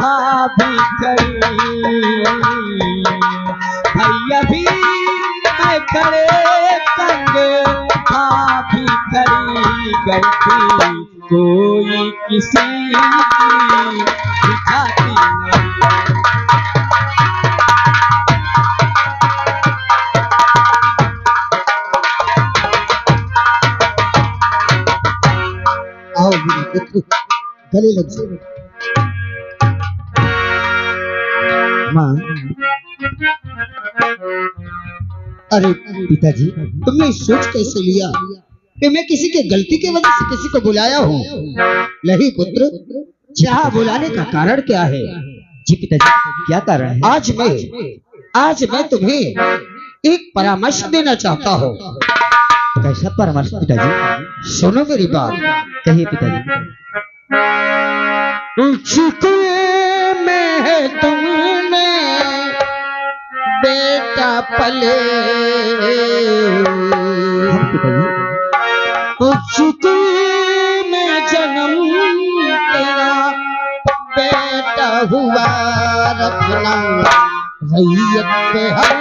भाभी खड़ी, भैया भी मैं खड़े संग भाभी खड़ी, गलती कोई किसी की दिखाती नहीं। आओ मेरे पुत्र, गले लग जाओ। माँ, अरे पिताजी, तुमने सोच कैसे लिया कि मैं किसी की गलती की वजह से किसी को बुलाया हूँ? नहीं पुत्र, चाह बुलाने का कारण क्या है? जी पिताजी, क्या कारण है? आज मैं तुम्हें एक परामर्श देना चाहता हूँ। कैसा परामर्श पिताजी? सुनो मेरी बात। कहिए पिताजी। छुपे में तुमने बेटा पले, छुपे में जन्म तेरा बेटा हुआ, रखना रैयत पे हर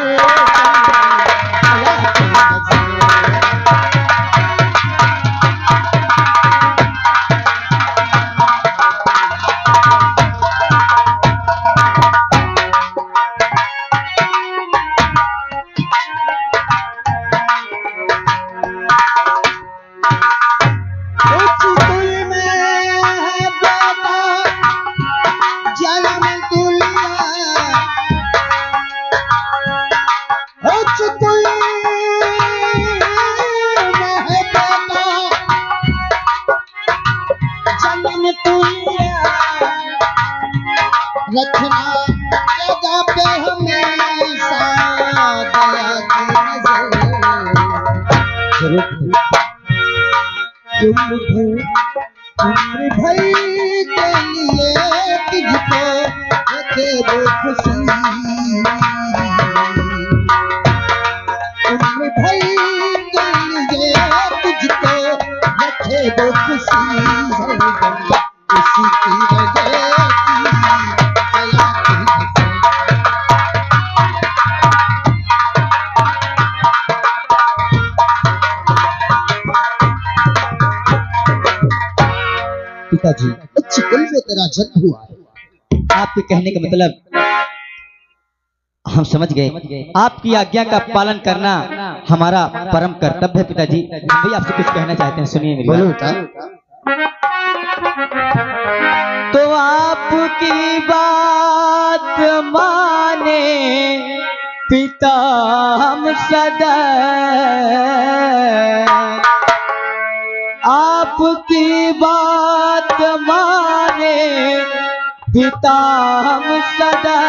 रखना जगह पे हमेशा दया की नजर। तुम भाई के लिए तुझको रखे वो खुशी, तुम भाई के लिए तुझको रखे वो खुशी, उसी की वजह पिताजी, अच्छी कुल में तेरा जन्म हुआ है। आपके कहने का मतलब हम समझ गए। आपकी आज्ञा का पालन करना हमारा परम कर्तव्य है पिताजी। हम भी आपसे कुछ कहना चाहते हैं, सुनिए मेरी बात। तो आपकी बात माने पिता हम सदा, आपकी बात माने पिता हम सदा,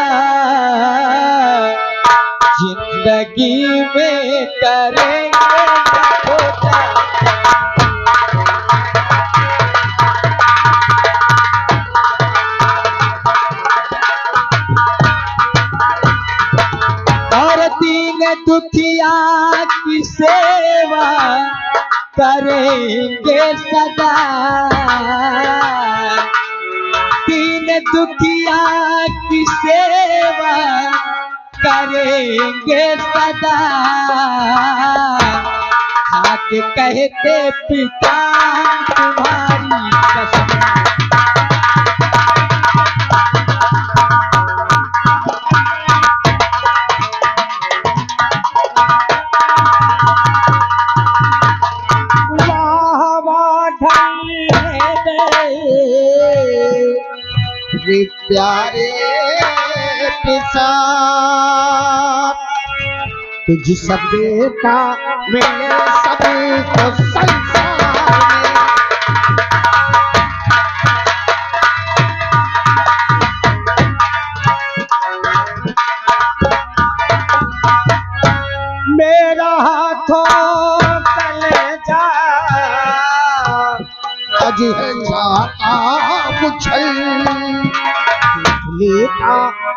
जिंदगी में करेंगे छोटा। और दीन दुखिया की सेवा करेंगे सदा, दीन दुखिया की सेवा करेंगे सदा, खाके कहते पिता तुम्हारी कसम। प्यारे पिता तुझ सब बेटा मिले सभी को संसार में। मेरा हाथों तले जा अज है जाता मुझल, लेता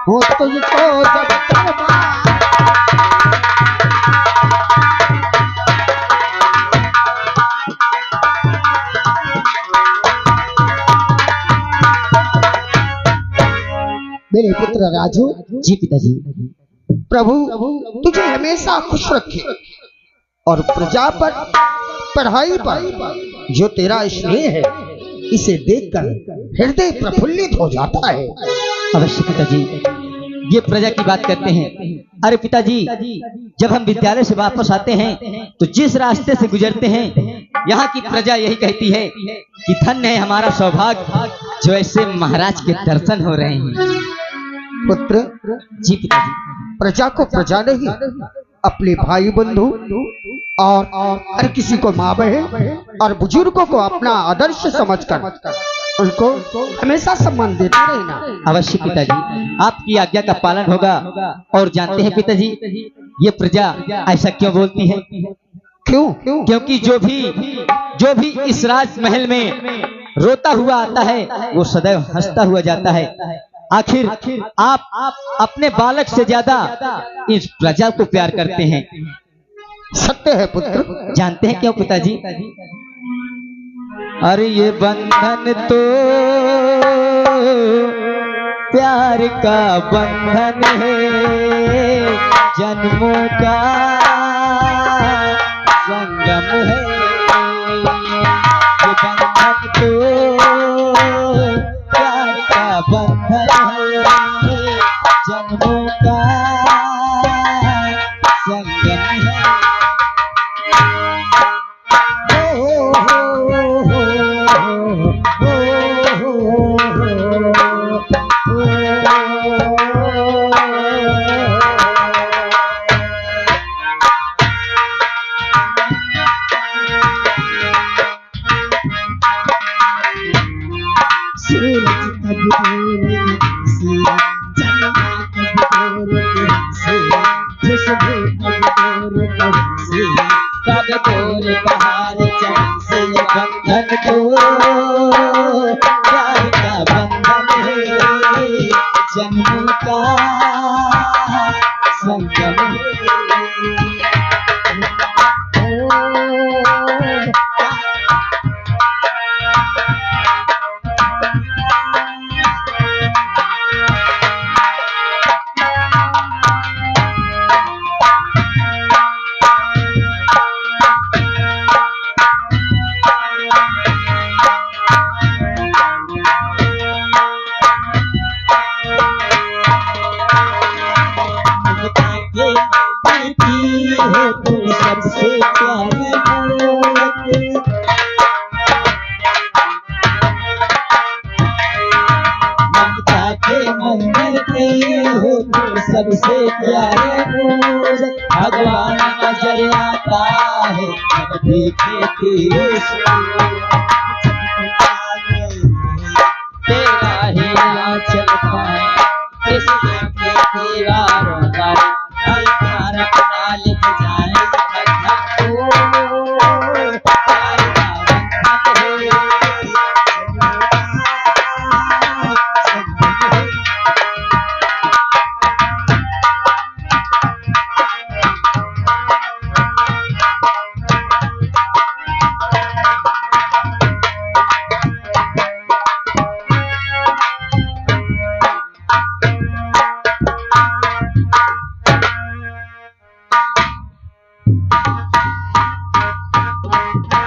हो तुझको जब मेरे पुत्र राजू, जी पिताजी। प्रभु तुझे हमेशा खुश रखे और प्रजा पर, पढ़ाई पर जो तेरा स्नेह है, इसे देखकर हृदय प्रफुल्लित हो जाता है। अवश्य पिताजी, ये प्रजा की बात करते हैं। अरे पिताजी, जब हम विद्यालय से वापस आते हैं तो जिस रास्ते से गुजरते हैं, यहाँ की प्रजा यही कहती है कि धन्य है हमारा सौभाग्य जो ऐसे महाराज के दर्शन हो रहे हैं। पुत्र, जी पिताजी। प्रजा को प्रजा नहीं, अपने भाई बंधु और हर किसी को माँ बहन और बुजुर्गों को अपना आदर्श समझकर उनको हमेशा सम्मान देते रहना। अवश्य पिताजी, आपकी आज्ञा का पालन होगा। और जानते हैं पिताजी, ये प्रजा ऐसा क्यों बोलती है? क्यों? क्योंकि जो भी इस राजमहल में रोता हुआ आता है वो सदैव हंसता हुआ जाता है। आखिर आप अपने बालक से ज्यादा इस प्रजा को प्यार करते हैं। सत्य है पुत्र। जानते हैं क्यों पिताजी? अरे ये बंधन तो प्यार का बंधन है, जन्मों का संगम है। ये बंधन तो प्यार का बंधन है, जन्मों का संगम है। बंधन तो प्यार का बंधन है, जन्मों का संगम है। सबसे प्यारी ममता के मंदिर के हो तुम सबसे प्यारे रोज, भगवान नजर आता है जब देखे तेरे तेरा ही आंचल पाए किसी के दीवारों पर हल्का अपना लिख जाए।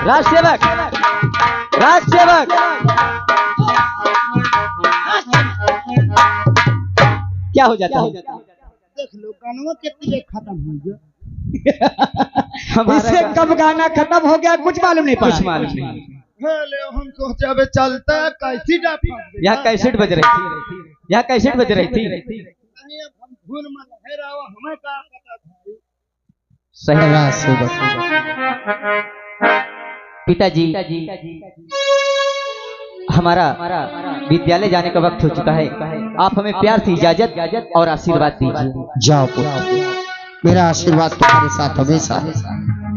राजसेवक, राजसेवक, क्या हो जाता है? देख लो गाना कितने खत्म हो गया। इससे कब गाना खत्म हो गया कुछ मालूम नहीं पड़ा। कुछ मालूम नहीं। हम सोचा बे चलता है कैसी डाफा। यहाँ कैसेट बज रही थी, यहाँ कैसेट बज रही थी। हम धुन में लहरावा, हमें क्या पता था। सही राजसेवक। पिताजी, हमारा विद्यालय जाने का वक्त हो चुका है। आप हमें प्यार से इजाजत और आशीर्वाद दीजिए। जाओ पुत्र, मेरा आशीर्वाद तुम्हारे साथ हमेशा है।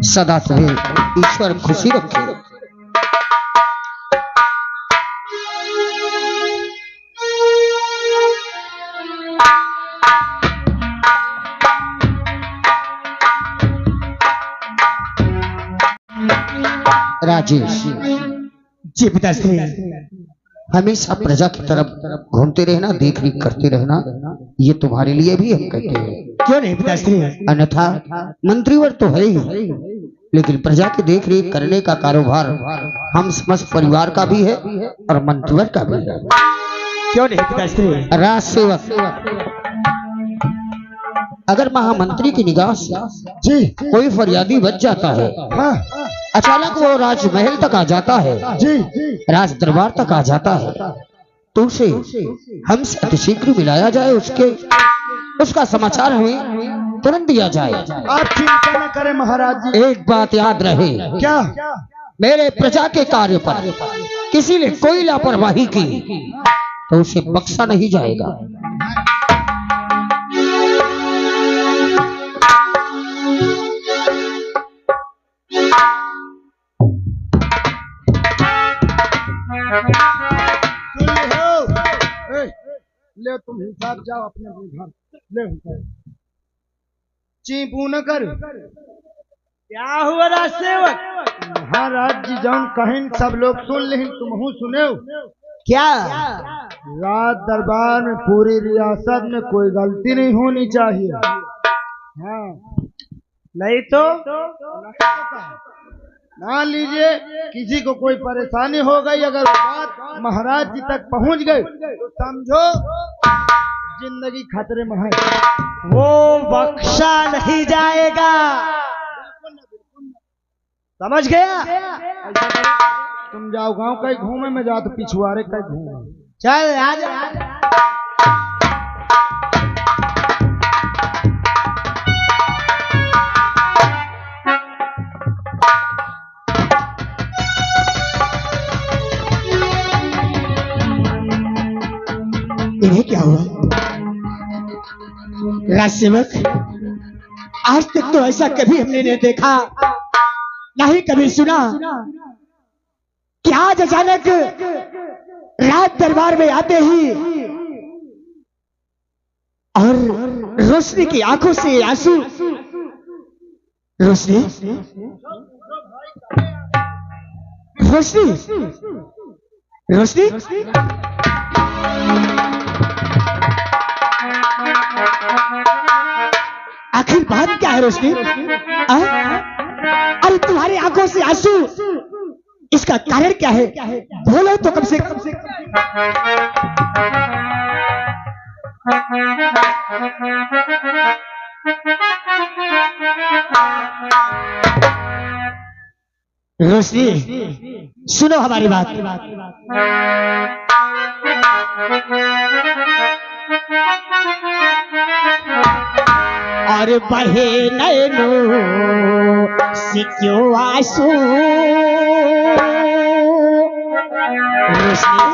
सदा तुम्हें ईश्वर खुशी रखे। राजेश, जी पिताश्री, हमेशा प्रजा की तरफ घूमते रहना, देख रेख करते रहना, ये तुम्हारे लिए भी हम कहते हैं। क्यों नहीं पिताश्री? अन्यथा मंत्रीवर तो है ही, लेकिन प्रजा की देख रेख करने का कारोबार हम समस्त परिवार का भी है और मंत्रीवर का भी है। क्यों नहीं पिताश्री? राज सेवक, अगर महामंत्री की निगाह से जी कोई फरियादी बच जाता है, हाँ अचानक वो राजमहल तक आ जाता है, जी राज दरबार तक आ जाता है, तो उसे हमसे अतिशीघ्र मिलाया जाए, उसका समाचार हमें तुरंत दिया जाए। आप चिंता न करें महाराज जी। एक बात याद रहे, क्या? मेरे प्रजा के कार्य पर किसी ने कोई लापरवाही की तो उसे बख्शा नहीं जाएगा। ले तुम हिसाब जाओ अपने अपने घर ले हिसाब। चीपू न कर। क्या हुआ राज सेवक? महाराज जी जौन कहीं सब लोग सुन ले, तुम सुने हो क्या? राज दरबार में पूरी रियासत में कोई गलती नहीं होनी चाहिए। हाँ नहीं तो मान लीजिए किसी को कोई परेशानी हो गई, अगर बात महाराज जी तक पहुंच गई तो समझो जिंदगी खतरे में है, वो बख्शा नहीं जाएगा। समझ गया? तुम जाओ गांव कहीं घूमे, में जाओ तो पिछुआरे कहीं घूमे। चल आजा। इन्हें क्या हुआ? राज सेवक, आज तक तो ऐसा कभी हमने नहीं देखा, नहीं कभी सुना कि आज अचानक राज दरबार में आते ही और रोशनी की आंखों से आंसू। रोशनी, रोशनी, रोशनी, आखिर बात क्या है रोशनी? अरे तुम्हारी आंखों से आंसू, इसका कारण क्या है? बोलो तो कम से कम। रोशनी सुनो हमारी बात। और बहे नैनों से क्यों आंसू? रोशनी,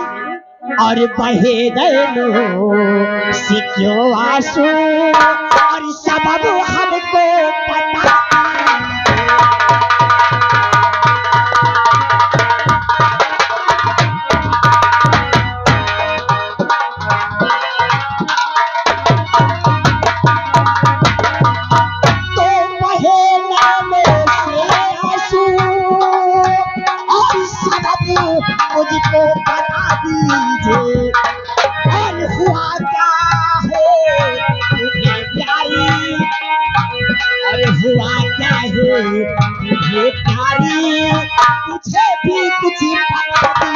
और बहे नैनों से क्यों आंसू? और सबब हमको पता। मुझको बता दीजिए और हुआ क्या है तुझे प्यारी? अरे हुआ क्या है तुझे प्यारी? मुझे भी कुछ बता दी।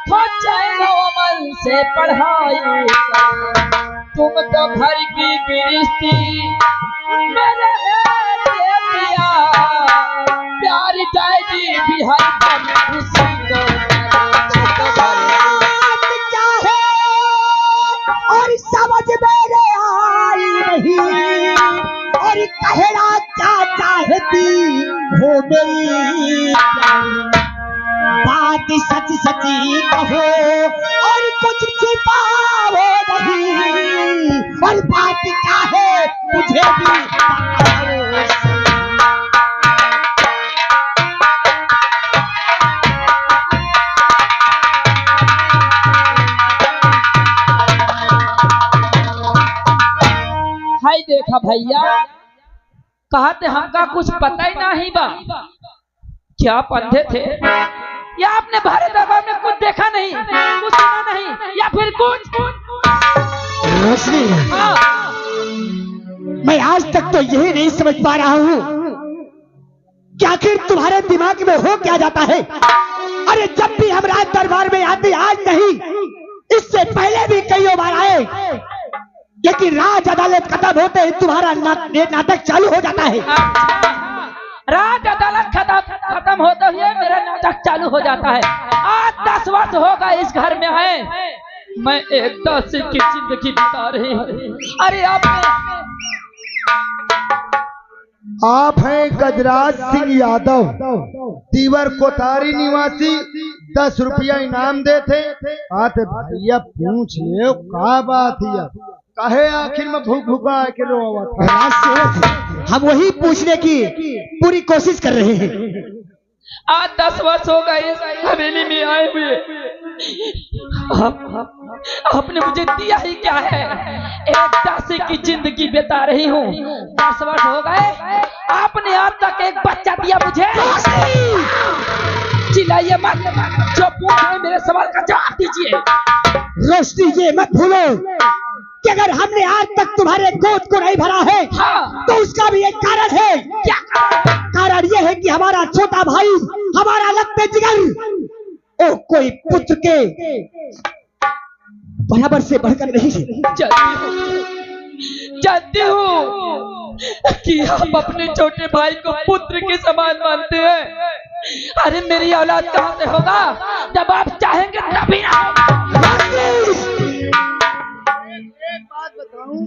देखो चैनो मन से पढ़ाई, तुम तो घर की गृहस्थी मेरे पिया, प्यार जाएगी भी हर दम खुशी को चाहे और समझ मेरे आई नहीं, और कहना क्या चाहती हो मेरी बात सच सची कहो और कुछ छिपाओ नहीं, और बात क्या है मुझे भी बताओ। हाय देखा भैया, कहते हमका कुछ पता ही नहीं बा, क्या पंधे थे या आपने भारत दरबार में कुछ देखा नहीं, कुछ सुना नहीं, या फिर कुछ रोशनी, हाँ। मैं आज तक तो यही नहीं समझ पा रहा हूँ कि आखिर तुम्हारे दिमाग में हो क्या जाता है। अरे जब भी हम राज दरबार में आते, आज नहीं इससे पहले भी कई बार आए, लेकिन राज अदालत खत्म होते ही तुम्हारा नाटक चालू हो जाता है। राज अदालत खत्म होते हुए मेरा नाटक चालू हो जाता है। आज 10 वर्ष हो गए इस घर में आए, मैं एक 10 की जिंदगी बिता रही हूँ। अरे आप हैं गजराज सिंह यादव, तीवर कोतारी निवासी। 10 रुपया इनाम देते आते भैया पूछ ले का बात है, कहे आखिर में भूख भूखा के रोवा। हम वही पूछने की पूरी कोशिश कर रहे हैं। आज 10 वर्ष हो गए इस हवेली में आए हुए, आपने मुझे दिया ही क्या है। एक 10 की जिंदगी बिता रही हूँ, 10 वर्ष हो गए, आपने आज तक एक बच्चा दिया मुझे। चिल्लाइए मत, जो पूछ रहे मेरे सवाल का जवाब दीजिए। रोशनी, ये मत भूलो कि अगर हमने आज तक तुम्हारे गोद को नहीं भरा है, हाँ। तो उसका भी एक कारण है। क्या कारण यह है कि हमारा छोटा भाई, हमारा लगते जिगर, ओ कोई पुत्र के बराबर से बढ़कर नहीं है। जानती हूँ कि आप अपने छोटे भाई को पुत्र के समान मानते हैं। अरे मेरी औलाद कहाँ से होगा, जब आप चाहेंगे तभी ना होगा। एक बात बताऊं,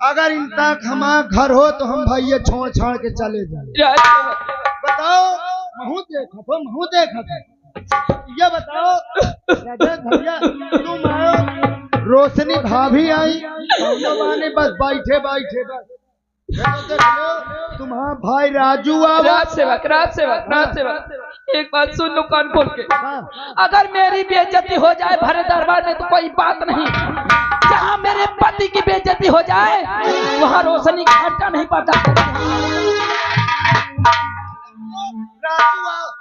अगर इन तक हमारा घर हो तो हम भैया छोड़ छाड़ के चले जाए। बताओ, महू देखा था। ये बताओ भैया, तुम आओ, रोशनी भाभी आई, ने बस बैठे बस देख लो, तुम्हारा भाई राजू आओ। राज सेवक, एक बात सुन लो कान खोल के। अगर मेरी बेइज्जती हो जाए भरे दरबार में तो कोई बात नहीं, जहाँ मेरे पति की बेइज्जती हो जाए वहाँ रोशनी का घंटा नहीं पड़ता।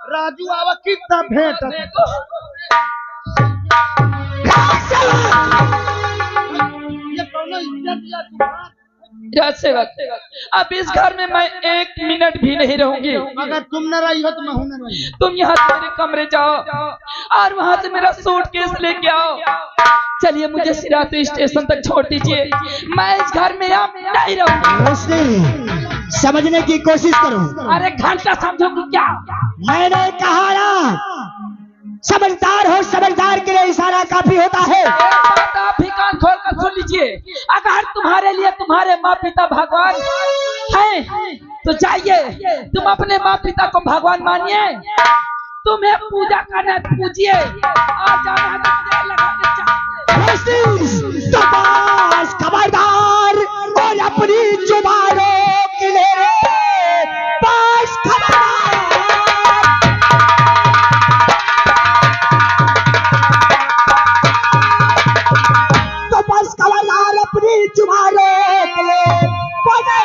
राजू आवा कितना भेंट ये कौनो इज्जत या तुम्हारा। राज सेवक, अब इस घर में मैं 1 मिनट भी नहीं रहूंगी। अगर तुम न रही हो तो मैं हूं न रही। तुम यहाँ से मेरे कमरे जाओ और वहाँ से मेरा सूटकेस लेके आओ। चलिए मुझे सिरातू स्टेशन तक छोड़ दीजिए, मैं इस घर में अब नहीं रहूंगा। समझने की कोशिश करो। अरे घंटा समझो कि क्या, मैंने कहा ना, समझदार हो, समझदार के लिए इशारा काफी होता है। बात आप ही कान खोल कर सुन लीजिए। अगर तुम्हारे लिए तुम्हारे माँ पिता भगवान हैं तो जाइए, तुम अपने माँ पिता को भगवान मानिए, तुम्हें पूजा करना पूजिए, और जाना तेल लगा के खबरदार, और अपनी जुबानों के लिए बस खबरदार। तो बस खबरदार, अपनी जुबानों के लिए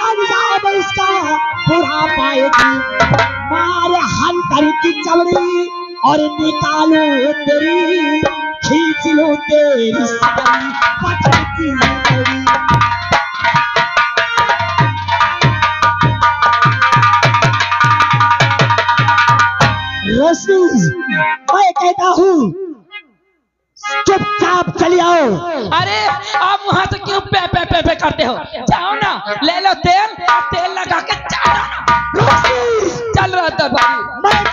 अंजाम इसका बुरा पाएगी। मार हंटर की चमड़ी और निकालो तेरी, खींच लो तेरी सारी पत्थर की लकड़ी। रोशनी, मैं कहता हूँ चुपचाप चली आओ। अरे आप वहाँ से क्यों पे पे पे पे करते हो, जाओ ना, ले लो तेल, तेल लगा के चल रहा था भाई। मैं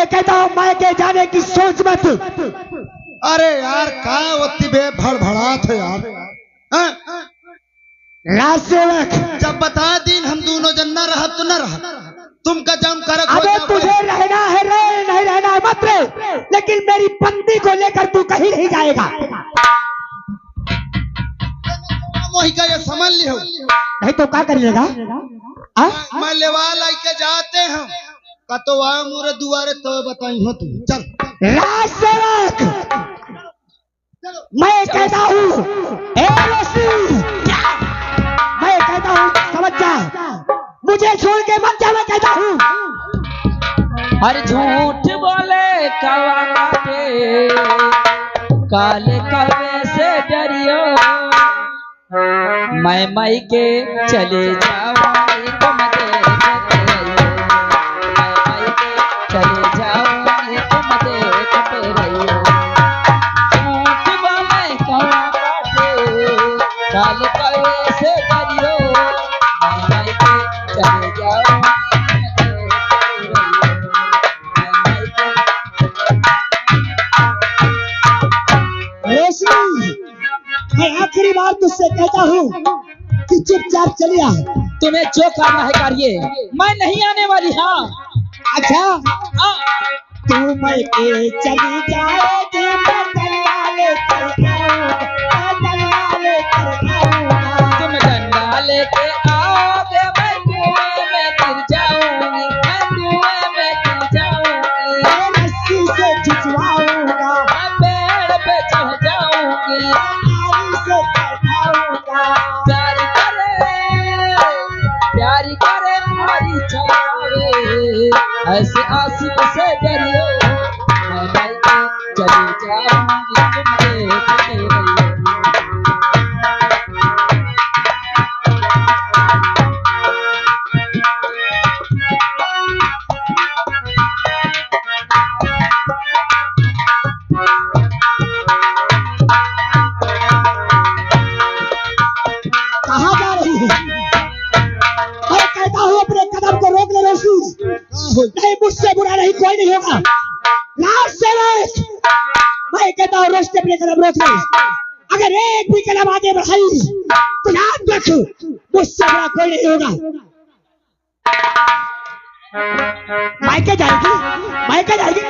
कहता हूँ मैं के जाने की सोच मत। अरे यार का वत्ती बे भड़भड़ा थे यार। राज सेवक, जब बता दिन हम दोनों जन न रहा तो न रहा, तुमका जम कर अबे तुझे रहना है रहे, नहीं रहना है मत रहे, लेकिन मेरी बंदी को लेकर तू कहीं नहीं जाएगा। मोही का ये समझ लियो। नहीं तो क्या कर लेगा? मैं लेवा लाई के जाते हैं कतवा मुरे दुआरे तो बताई हो तुम। चल राज सेवक, मैं कहता हूँ मैं कहता हूँ समझ जा, मुझे छोड़ के मत जा, मैं कहता हूँ। अरे झूठ बोले कवा काटे, काले कवे से डरियो, मैं के चले जाऊंगी तुम देखते रहियो, मैं के चले जाऊंगी तुम देखते रहियो। झूठ बोले कवा काटे, काले कवे से डरियो, मैं के चले जाऊंगी मैं आखिरी बार तुझसे कहता हूँ कि चुपचाप चली आ। तुम्हें जो करना है करिए, मैं नहीं आने वाली। हाँ अच्छा तू मैं के चली जाएगी, मैं डंडा लेकर आऊंगा, तुम डंडा लेके आओगे, मैं कुएं में गिर जाऊंगी, मैं कुएं में गिर जाऊंगी, मैं रस्सी से खिंचवाऊंगा, मैं पेड़ पे चढ़ जाऊंगी, आरी से बैठाऊंगा। प्यारी करे मारी चलावे, ऐसे आशिक से डरियो, मैं के चली जाऊंगी तुम देखते रहियो। कहाँ जा रही है? मैं कहता हूँ अपने कदम को रोक ले रोशनी, नहीं मुझसे बुरा नहीं कोई नहीं होगा। राज सेवक, मैं कहता हूँ रोशनी अपने कदम रोक ले, अगर एक भी कदम आगे बढ़ाई तो याद रख मुझसे बुरा कोई नहीं होगा। मायके जाएगी, मायके जाएगी।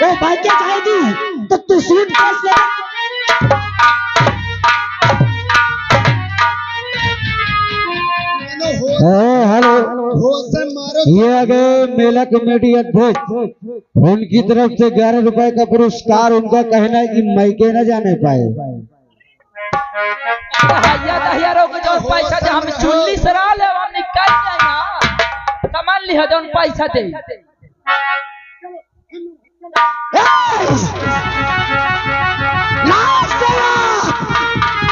वो मायके जाएगी तो तू सूट कैसे ले? हेलो, हो से मारो। ये आ गए मेला कमेटी अध्यक्ष, उनकी तरफ से 11 रुपए का पुरस्कार। उनका कहना है कि मायके न जाने पाए। दहिया रोक जो पैसा जो हम चुल्ली सरा ले हम निकाल जाएगा, सामान लिया जो पैसा दे।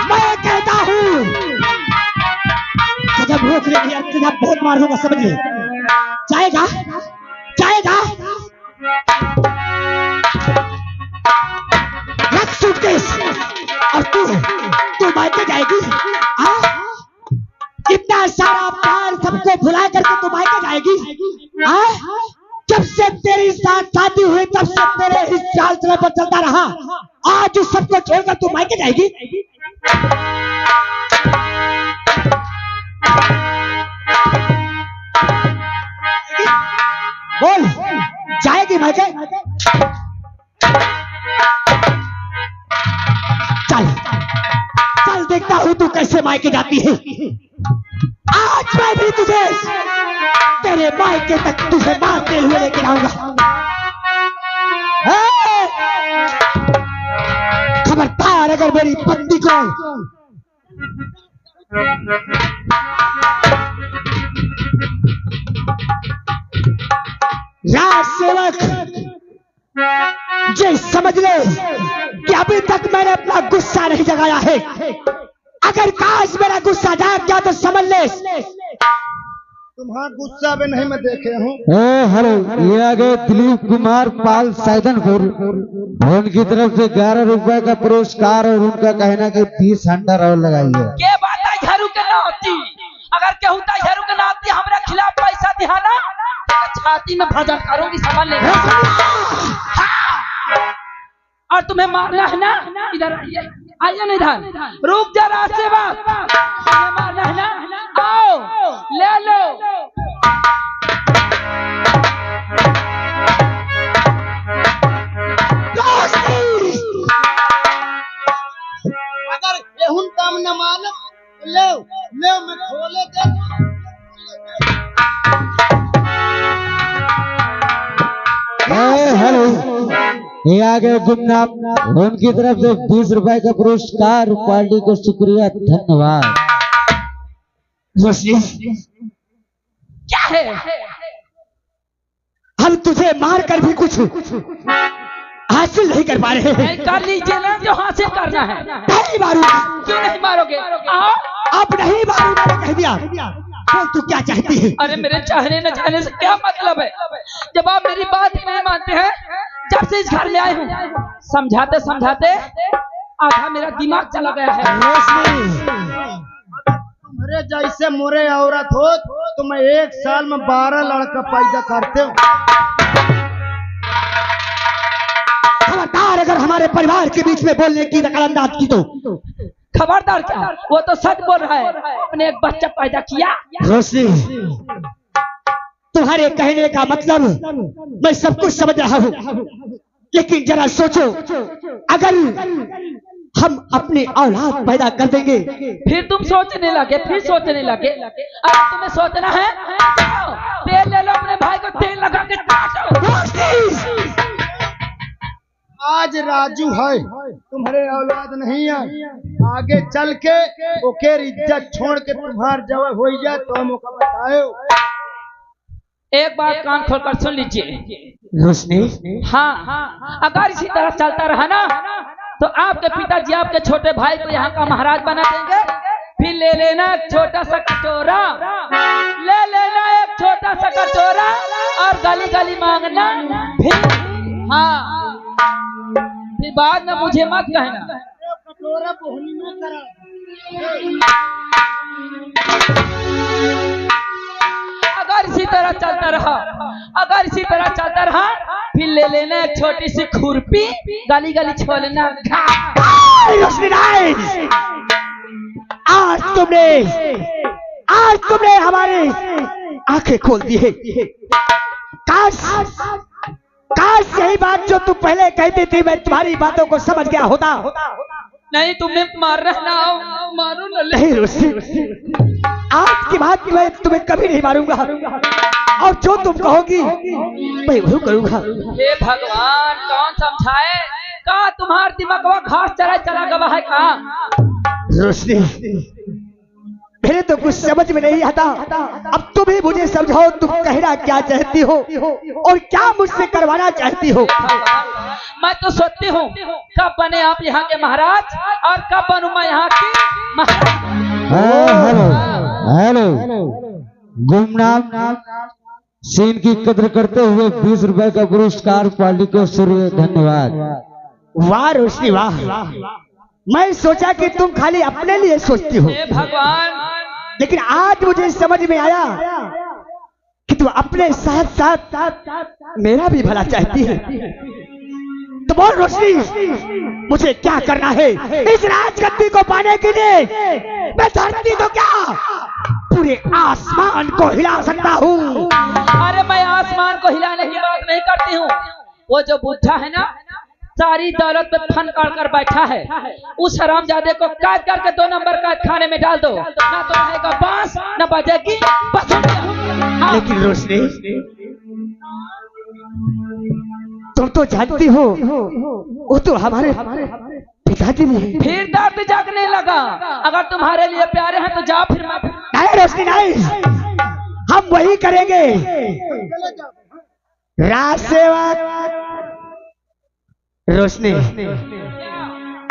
मैं कहता हूँ जब रोक लेगी तुझे बहुत मार होगा, समझ ले। जाएगा जाएगा, रख सूटकेस और तू मायके जाएगी। इतना सारा प्यार सबको भुला करके तू मायके जाएगी। जब से तेरी साथ शादी हुई तब से तेरे इस चाल चलन पर चलता रहा, आज उस सबको छोड़कर तू मायके जाएगी। बोल, जाएगी मायके? चल चल देखता हूं तू कैसे मायके जाती है। आज मैं भी तुझे तेरे मायके तक तुझे मारते हुए लेकर आऊंगा। खबरदार अगर मेरी पत्नी को राज सेवक ये समझ ले कि अभी तक मैंने अपना गुस्सा नहीं जगाया है। अगर काश मेरा गुस्सा जाग गया तो समझ ले तुम्हारा गुस्सा भी नहीं मैं देखे हूँ। हेलो, ये आ गए दिलीप कुमार पाल सैदनपुर, उनकी तरफ से 11 रुपए का पुरस्कार। और उनका कहना कि 30 अंडर और लगाइए। के बात है झारू के नाती, अगर केहू ता झारू के नाती हमरा खिलाफ पैसा दिहाना तो छाती में भजन करूंगी, समझ ले। और तुम्हें मारना है ना, इधर आइए, आइए ना इधर, रुक जा राजसेवक, तुम्हें मारना है ना, आओ ले लो। अगर एहुन काम न मान ले ले मैं खोले दे। हेलो, ये आगे गुमनाम, उनकी तरफ से 20 रुपए का पुरस्कार, पार्टी को शुक्रिया, धन्यवाद। क्या है? हम तुझे मार कर भी कुछ हासिल नहीं कर पा रहे हैं। कर लीजिए ना जो हासिल करना है। नहीं मारूंगा। क्यों नहीं मारोगे? आओ। अब नहीं मारूंगा, मैंने कह दिया। बोल तू क्या चाहती है? अरे मेरे चाहने न चाहने से क्या मतलब है, जब आप मेरी बात ही नहीं मानते हैं। जब से इस घर में आए हूँ समझाते समझाते आधा मेरा दिमाग चला गया है। तुम्हारे जैसे मोरे औरत हो तो मैं 1 साल में 12 लड़का पैदा करते हूँ। खबरदार अगर हमारे परिवार के बीच में बोलने की दखलंदाज की तो। खबरदार क्या, वो तो सच बोल रहा है, अपने एक बच्चा पैदा किया। रोशनी, तुम्हारे कहने का मतलब मैं सब कुछ समझ रहा हूँ, लेकिन जरा सोचो, अगर हम अपनी औलाद पैदा कर देंगे फिर तुम सोचने लगे, फिर सोचने लगे। अगर तुम्हें सोचना है जाओ, तेल ले लो, अपने भाई को तेल लगा के नाचो। आज राजू है, तुम्हारे औलाद नहीं है। आगे चल के ओके इज्जत छोड़ के तुम्हार जवाब हो जाए तो हम ओका बताओ। एक बात कान खोलकर सुन लीजिए रोशनी। हाँ, अगर इसी तरह चलता रहा ना तो आपके पिताजी आपके छोटे भाई को यहाँ का महाराज बना देंगे। फिर ले लेना एक छोटा सा कटोरा, ले लेना एक छोटा सा कटोरा और गली गली मांगना। फिर हाँ, फिर बाद में मुझे मत कहना। कटोरा बोहनी में करा। अगर इसी तरह चलता रहा, अगर इसी तरह चलता रहा फिर ले लेना एक छोटी सी खुरपी, गली गली छोड़ना। आज तुमने हमारे आंखें खोल दी है। काश यही बात जो तू पहले कहती थी मैं तुम्हारी बातों को समझ गया होता। नहीं, तुमने मारना ना, मारो ना। नहीं रोशनी, आज की बात मैं तुम्हें कभी नहीं मारूंगा, और जो तुम कहोगी मैं वही करूंगा। हे भगवान, कौन समझाए? कहाँ तुम्हारा दिमाग घास चला गवा है? कहाँ? रोशनी, पहले तो कुछ समझ में नहीं आता, अब तुम ही मुझे समझाओ, तुम कहना क्या चाहती हो और क्या मुझसे करवाना चाहती हो। मैं तो सोचती हूँ कब बने आप यहाँ के महाराज और कब बनूं मैं यहाँ की हेलो हेलो, गुमनाम सीन की कदर करते हुए 20 रुपए का पुरस्कार, पार्टी को शुक्रिया, धन्यवाद। वाह रोशनी वाह, मैं सोचा कि तुम खाली अपने लिए सोचती हो, हे भगवान, लेकिन आज मुझे समझ में आया कि तुम अपने साथ साथ मेरा भी भला चाहती है। तो बोल रोशनी, मुझे क्या करना है इस राजगद्दी को पाने के लिए? मैं धरती तो क्या पूरे आसमान को हिला सकता हूँ। अरे मैं आसमान को हिलाने की बात नहीं करती हूँ। वो जो बुढ़ा है ना, सारी दौलत पे फन कर बैठा है, उस हरामजादे को कैद करके 2 नंबर कैद खाने में डाल दो, ना तो रहेगा बांस न बजेगी बांसुरियां। लेकिन रोशनी, तुम तो जानती हो वो तो हमारे पिताजी भी हैं। फिर दर्द जागने लगा। अगर तुम्हारे लिए प्यारे हैं तो जाओ। फिर नहीं रोशनी नहीं, हम वही करेंगे। राज सेवक रोशनी,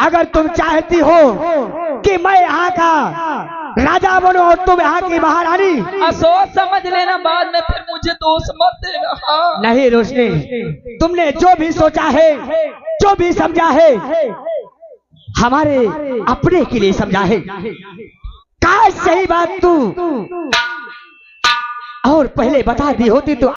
अगर तुम चाहती हो कि मैं यहाँ का राजा बनूं और तुम यहाँ की महारानी, सोच समझ लेना, बाद में फिर मुझे दोष मत देना। नहीं रोशनी, तुमने जो भी सोचा है, जो भी समझा है, हमारे अपने के लिए समझा है। काश सही बात तू और पहले बता दी होती तो